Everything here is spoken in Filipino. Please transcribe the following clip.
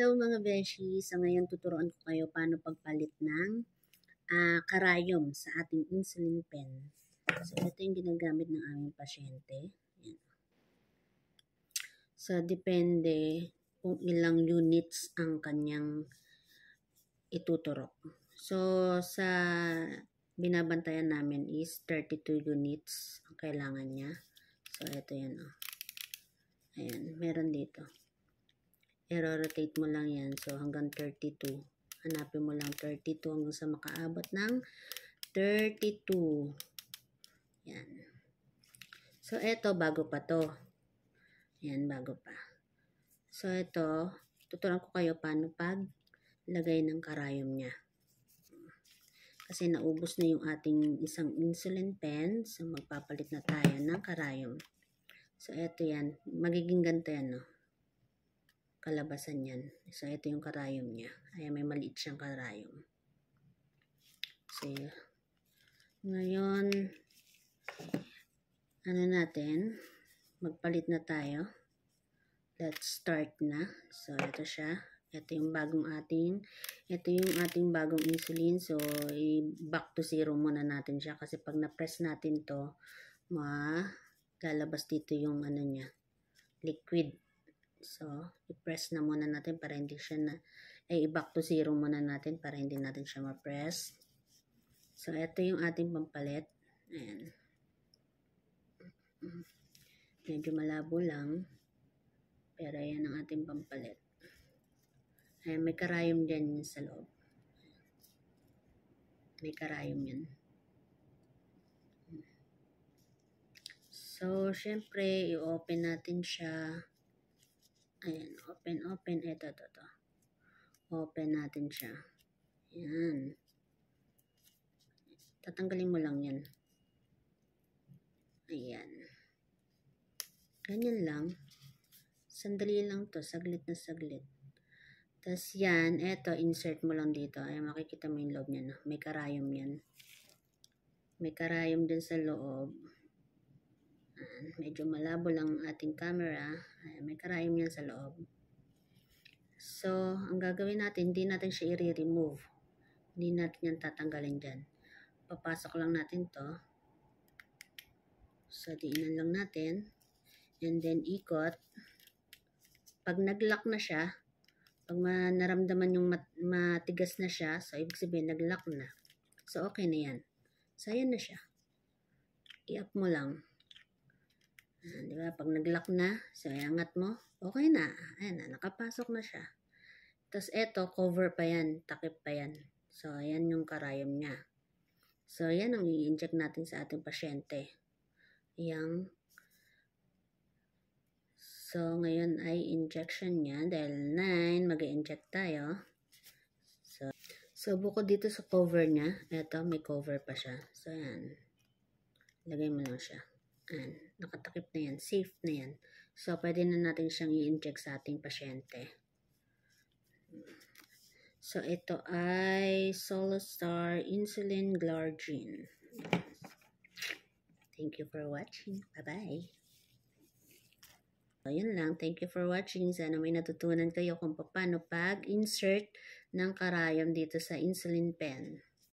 Hello mga beshi! So ngayon tuturuan ko kayo paano pagpalit ng karayom sa ating insulin pen. So ito yung ginagamit ng aming pasyente. Yan. So depende kung ilang units ang kanyang ituturok. So sa binabantayan namin is 32 units ang kailangan niya. So ito yan o. Ayan, meron dito. I-rotate mo lang yan. So, hanggang 32. Hanapin mo lang 32 hanggang sa makaabot ng 32. Yan. So, eto, bago pa to. Yan, bago pa. So, eto, tuturuan ko kayo paano paglagay ng karayom niya. Kasi naubos na yung ating isang insulin pen. So, magpapalit na tayo ng karayom. So, eto yan. Magiging ganito yan, no? Kalabasan yan. So, ito yung karayom niya. Ayan, may maliit siyang karayom. So, ngayon, ano natin, magpalit na tayo. Let's start na. So, ito siya. Ito yung ating bagong insulin. So, i-back to zero muna natin siya. Kasi pag na-press natin to, lalabas dito yung ano niya, liquid. So, i-press na muna natin para hindi siya i-back to zero muna natin para hindi natin siya ma-press. So, ito yung ating pampalit. Ayan. Medyo malabo lang. Pero ayan ang ating pampalit. Ayan, may karayom dyan sa loob. May karayom yan. So, syempre, i-open natin siya. Ayan, open. Ito. Open natin siya. Ayan. Tatanggalin mo lang yan. Ayan. Ganyan lang. Sandali lang to. Saglit na saglit. Tapos yan, eto, insert mo lang dito. Ayan, makikita mo yung loob niya. No? May karayom yan. May karayom din sa loob. Ayan, medyo malabo lang ang ating camera. Ayan, may karayom yan sa loob. So, ang gagawin natin, hindi natin siya i-remove. Hindi natin yan tatanggalin dyan. Papasok lang natin to. So, diinan lang natin. And then, ikot. Pag nag-lock na siya, pag naramdaman yung matigas na siya, so, ibig sabihin, nag-lock na. So, okay na yan. So, ayan na siya. I-up mo lang. Diba? Pag nag-lock na, so, iangat mo, okay na. Ayan na, nakapasok na siya. Tapos, eto, cover pa yan. Takip pa yan. So, ayan yung karayom niya. So, yan ang i-inject natin sa ating pasyente. Yang so, ngayon ay injection niya. Dahil 9, mag-i-inject tayo. So, bukod dito sa cover niya, eto, may cover pa siya. So, yan. Lagay mo lang siya. Ayan. Nakatakip na yan. Safe na yan. So, pwede na natin siyang i-inject sa ating pasyente. So, ito ay Solostar Insulin Glargine. Thank you for watching. Bye-bye. So, yun lang. Thank you for watching. Sana may natutunan kayo kung paano pag-insert ng karayom dito sa insulin pen.